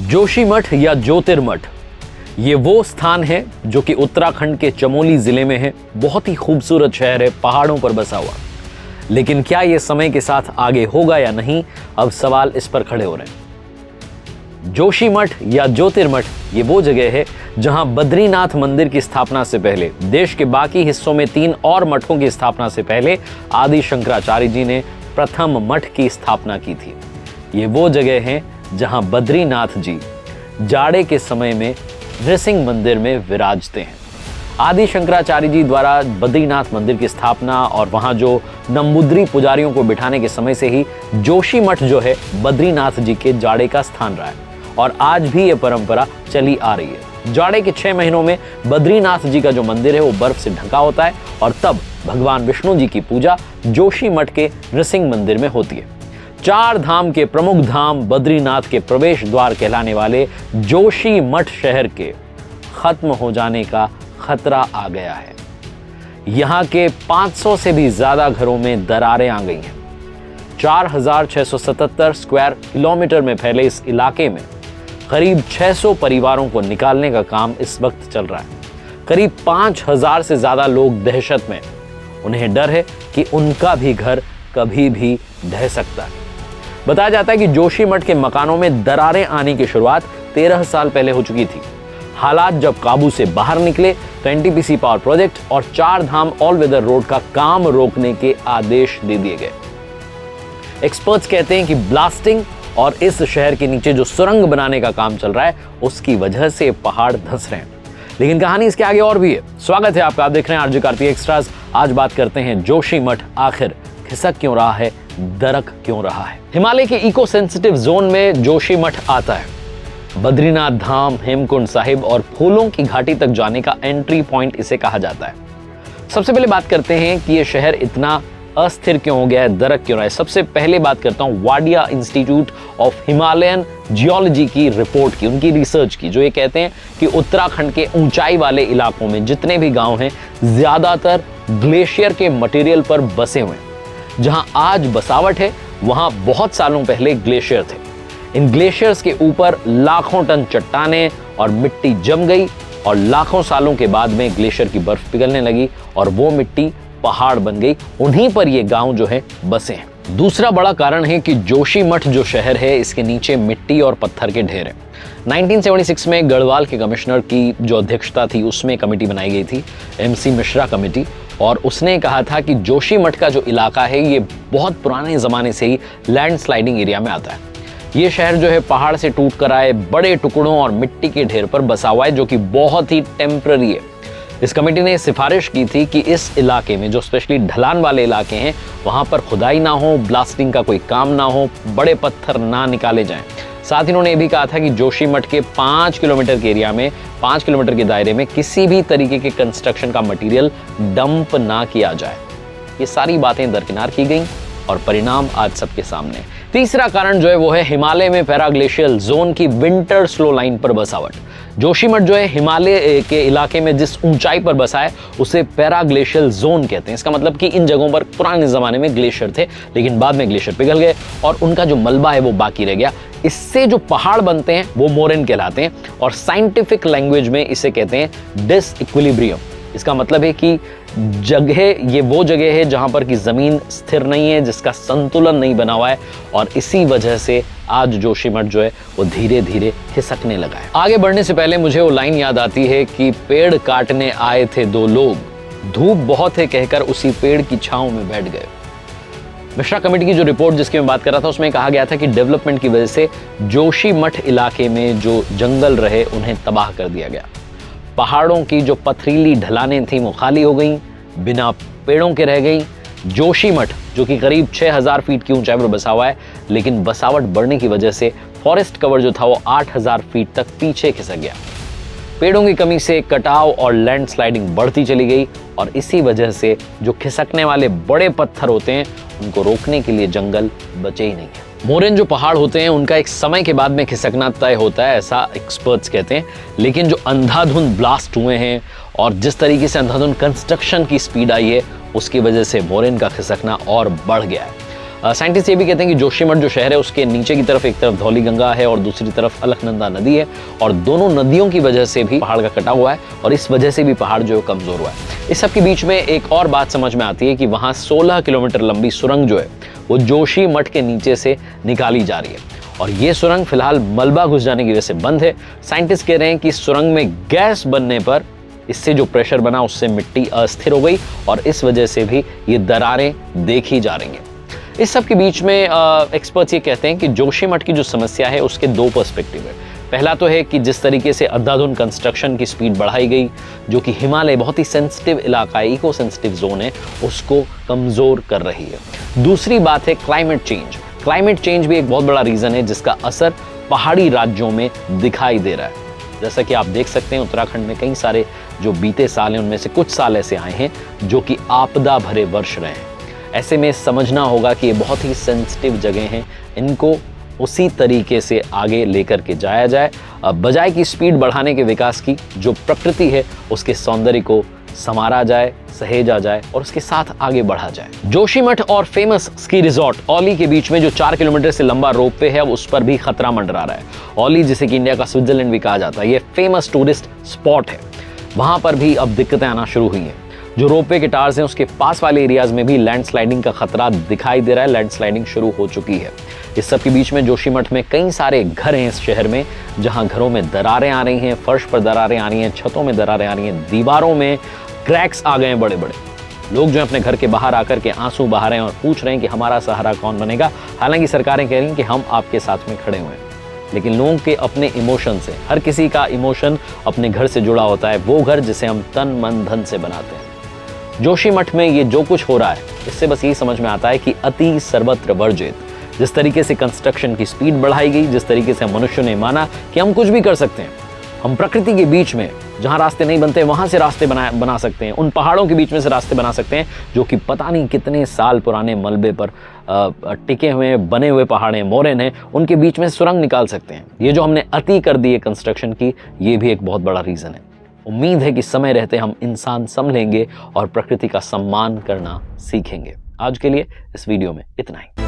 जोशीमठ या ज्योतिर्मठ ये वो स्थान है जो कि उत्तराखंड के चमोली जिले में है। बहुत ही खूबसूरत शहर है, पहाड़ों पर बसा हुआ। लेकिन क्या ये समय के साथ आगे होगा या नहीं, अब सवाल इस पर खड़े हो रहे हैं। जोशीमठ या ज्योतिर्मठ ये वो जगह है जहां बद्रीनाथ मंदिर की स्थापना से पहले देश के बाकी हिस्सों में 3 और मठों की स्थापना से पहले आदि शंकराचार्य जी ने प्रथम मठ की स्थापना की थी। ये वो जगह है जहां बद्रीनाथ जी जाड़े के समय में नृसिंह मंदिर में विराजते हैं। आदि शंकराचार्य जी द्वारा बद्रीनाथ मंदिर की स्थापना और वहां जो नंबूद्री पुजारियों को बिठाने के समय से ही जोशीमठ जो है बद्रीनाथ जी के जाड़े का स्थान रहा है और आज भी ये परंपरा चली आ रही है। जाड़े के 6 महीनों में बद्रीनाथ जी का जो मंदिर है वो बर्फ से ढका होता है और तब भगवान विष्णु जी की पूजा जोशीमठ के नृसिंह मंदिर में होती है। 4 धाम के प्रमुख धाम बद्रीनाथ के प्रवेश द्वार कहलाने वाले जोशीमठ शहर के खत्म हो जाने का खतरा आ गया है। यहाँ के 500 से भी ज्यादा घरों में दरारें आ गई हैं। 4677 स्क्वायर किलोमीटर में फैले इस इलाके में करीब 600 परिवारों को निकालने का काम इस वक्त चल रहा है। करीब 5000 से ज्यादा लोग दहशत में, उन्हें डर है कि उनका भी घर कभी भी ढह सकता है। बताया जाता है कि जोशीमठ के मकानों में दरारें आने की शुरुआत 13 साल पहले हो चुकी थी। हालात जब काबू से बाहर निकले तो एनटीपीसी पावर प्रोजेक्ट और 4 धाम ऑल वेदर रोड का काम रोकने के आदेश दे दिए गए। एक्सपर्ट्स कहते हैं कि ब्लास्टिंग और इस शहर के नीचे जो सुरंग बनाने का काम चल रहा है उसकी वजह से पहाड़ धंस रहे हैं। लेकिन कहानी इसके आगे और भी है। स्वागत है आपका, आप देख रहे हैं आरजे कार्तिक एक्स्ट्राज। आज बात करते हैं जोशीमठ आखिर खिसक क्यों रहा है, दरक क्यों रहा है। हिमालय के इको सेंसिटिव जोन में जोशीमठ आता है। बद्रीनाथ धाम, हेमकुंड साहिब और फूलों की घाटी तक जाने का एंट्री पॉइंट इसे कहा जाता है। सबसे पहले बात करते हैं कि यह शहर इतना अस्थिर क्यों हो गया है, दरक क्यों रहा है। सबसे पहले बात करता हूं Wadia institute of Himalayan geology की रिपोर्ट की, उनकी रिसर्च की, जो ये कहते हैं कि उत्तराखंड के ऊंचाई वाले इलाकों में जितने भी गांव हैं ज्यादातर ग्लेशियर के मटेरियल पर बसे हुए हैं। जहां आज बसावट है वहां बहुत सालों पहले ग्लेशियर थे। इन ग्लेशियर्स के ऊपर लाखों टन चट्टानें और मिट्टी जम गई और लाखों सालों के बाद में ग्लेशियर की बर्फ पिघलने लगी और वो मिट्टी पहाड़ बन गई। उन्हीं पर ये गांव जो है बसे हैं। दूसरा बड़ा कारण है कि जोशीमठ जो शहर है इसके नीचे मिट्टी और पत्थर के ढेर हैं। 1976 में गढ़वाल के कमिश्नर की जो अध्यक्षता थी उसमें कमेटी बनाई गई थी, MC मिश्रा कमेटी, और उसने कहा था कि जोशीमठ का जो इलाका है ये बहुत पुराने ज़माने से ही लैंडस्लाइडिंग एरिया में आता है। ये शहर जो है पहाड़ से टूट कर आए बड़े टुकड़ों और मिट्टी के ढेर पर बसा हुआ है, जो कि बहुत ही टेम्पररी है। इस कमेटी ने सिफारिश की थी कि इस इलाके में जो स्पेशली ढलान वाले इलाके हैं वहाँ पर खुदाई ना हो, ब्लास्टिंग का कोई काम ना हो, बड़े पत्थर ना निकाले जाएं। साथ ही उन्होंने ये भी कहा था कि जोशीमठ के 5 किलोमीटर के एरिया में, 5 किलोमीटर के दायरे में किसी भी तरीके के कंस्ट्रक्शन का मटेरियल डंप ना किया जाए। ये सारी बातें दरकिनार की गई और परिणाम आज सबके सामने। तीसरा कारण जो है वो है हिमालय में पैराग्लेशियल जोन की विंटर स्लो लाइन पर बसावट। जोशीमठ जो है हिमालय के इलाके में जिस ऊंचाई पर बसा है उसे पैराग्लेशियल जोन कहते हैं। इसका मतलब कि इन जगहों पर पुराने जमाने में ग्लेशियर थे लेकिन बाद में ग्लेशियर पिघल गए और उनका जो मलबा है वो बाकी रह गया। इससे जो पहाड़ बनते हैं वो मोरेन कहलाते हैं और साइंटिफिक लैंग्वेज में इसे कहते हैं डिसइक्विलिब्रियम। इसका मतलब है कि ये वो जगह है जहां पर कि जमीन स्थिर नहीं है, जिसका संतुलन नहीं बना हुआ है और इसी वजह से आज जोशीमठ जो है वो धीरे धीरे खिसकने लगा है। आगे बढ़ने से पहले मुझे वो लाइन याद आती है कि पेड़ काटने आए थे 2 लोग, धूप बहुत है कहकर उसी पेड़ की छांव में बैठ गए। मिश्रा कमेटी की जो रिपोर्ट जिसकी मैं बात कर रहा था उसमें कहा गया था कि डेवलपमेंट की वजह से जोशीमठ इलाके में जो जंगल रहे उन्हें तबाह कर दिया गया। पहाड़ों की जो पथरीली ढलानें थीं वो खाली हो गईं, बिना पेड़ों के रह गईं। जोशीमठ जो कि करीब 6000 फीट की ऊंचाई पर बसा हुआ है, लेकिन बसावट बढ़ने की वजह से फॉरेस्ट कवर जो था वो 8000 फीट तक पीछे खिसक गया। पेड़ों की कमी से कटाव और लैंडस्लाइडिंग बढ़ती चली गई और इसी वजह से जो खिसकने वाले बड़े पत्थर होते हैं उनको रोकने के लिए जंगल बचे ही नहीं है। मोरेन जो पहाड़ होते हैं उनका एक समय के बाद में खिसकना तय होता है, ऐसा एक्सपर्ट्स कहते हैं। लेकिन जो अंधाधुंध ब्लास्ट हुए हैं और जिस तरीके से अंधाधुंध कंस्ट्रक्शन की स्पीड आई है उसकी वजह से मोरेन का खिसकना और बढ़ गया है। साइंटिस्ट ये भी कहते हैं कि जोशीमठ जो शहर है उसके नीचे की तरफ एक तरफ धौली गंगा है और दूसरी तरफ अलकनंदा नदी है, और दोनों नदियों की वजह से भी पहाड़ का कटा हुआ है और इस वजह से भी पहाड़ जो है कमजोर हुआ है। इस सब के बीच में एक और बात समझ में आती है कि वहां 16 किलोमीटर लंबी सुरंग जो है वो जोशीमठ के नीचे से निकाली जा रही है, और ये सुरंग फिलहाल मलबा घुस जाने की वजह से बंद है। साइंटिस्ट कह रहे हैं कि सुरंग में गैस बनने पर इससे जो प्रेशर बना उससे मिट्टी अस्थिर हो गई और इस वजह से भी ये दरारें देखी जा रही हैं। इस सब के बीच में एक्सपर्ट्स ये कहते हैं कि जोशीमठ की जो समस्या है उसके दो पर्सपेक्टिव है। पहला तो है कि जिस तरीके से अंधाधुंध कंस्ट्रक्शन की स्पीड बढ़ाई गई, जो कि हिमालय बहुत ही सेंसिटिव इलाका है, इको सेंसिटिव जोन है, उसको कमजोर कर रही है। दूसरी बात है क्लाइमेट चेंज। क्लाइमेट चेंज भी एक बहुत बड़ा रीजन है जिसका असर पहाड़ी राज्यों में दिखाई दे रहा है। जैसा कि आप देख सकते हैं उत्तराखंड में कई सारे जो बीते साल हैं उनमें से कुछ साल ऐसे आए हैं जो कि आपदा भरे वर्ष रहे हैं। ऐसे में समझना होगा कि ये बहुत ही सेंसिटिव जगह हैं, इनको उसी तरीके से आगे लेकर के जाया जाए, बजाय की स्पीड बढ़ाने के विकास की जो प्रकृति है उसके सौंदर्य को संवारा जाए, सहेजा जाए और उसके साथ आगे बढ़ा जाए। जोशीमठ और फेमस स्की रिजॉर्ट औली के बीच में जो 4 किलोमीटर से लंबा रोपवे है, अब उस पर भी खतरा मंडरा रहा है। औली जिसे कि इंडिया का स्विट्जरलैंड भी कहा जाता है, ये फेमस टूरिस्ट स्पॉट है, वहां पर भी अब दिक्कतें आना शुरू हुई हैं। जो रोपवे के टार्स हैं उसके पास वाले एरियाज में भी लैंडस्लाइडिंग का खतरा दिखाई दे रहा है, लैंडस्लाइडिंग शुरू हो चुकी है। इस सब के बीच में जोशीमठ में कई सारे घर हैं इस शहर में, जहां घरों में दरारें आ रही हैं, फर्श पर दरारें आ रही हैं, छतों में दरारें आ रही हैं, दीवारों में क्रैक्स आ गए हैं बड़े बड़े। लोग जो है अपने घर के बाहर आकर के आंसू बहा रहे हैं और पूछ रहे हैं कि हमारा सहारा कौन बनेगा। हालांकि सरकारें कह रही हैं कि हम आपके साथ में खड़े हुए हैं, लेकिन लोगों के अपने इमोशन से, हर किसी का इमोशन अपने घर से जुड़ा होता है, वो घर जिसे हम तन मन धन से बनाते हैं। जोशीमठ में ये जो कुछ हो रहा है इससे बस यही समझ में आता है कि अति सर्वत्र वर्जित। जिस तरीके से कंस्ट्रक्शन की स्पीड बढ़ाई गई, जिस तरीके से मनुष्य ने माना कि हम कुछ भी कर सकते हैं, हम प्रकृति के बीच में जहां रास्ते नहीं बनते वहां से रास्ते बना सकते हैं, उन पहाड़ों के बीच में से रास्ते बना सकते हैं जो कि पता नहीं कितने साल पुराने मलबे पर टिके हुए बने हुए पहाड़ हैं, मोरन हैं, उनके बीच में सुरंग निकाल सकते हैं। ये जो हमने अति कर दी है कंस्ट्रक्शन की, ये भी एक बहुत बड़ा रीजन है। उम्मीद है कि समय रहते हम इंसान संभलेंगे और प्रकृति का सम्मान करना सीखेंगे। आज के लिए इस वीडियो में इतना ही।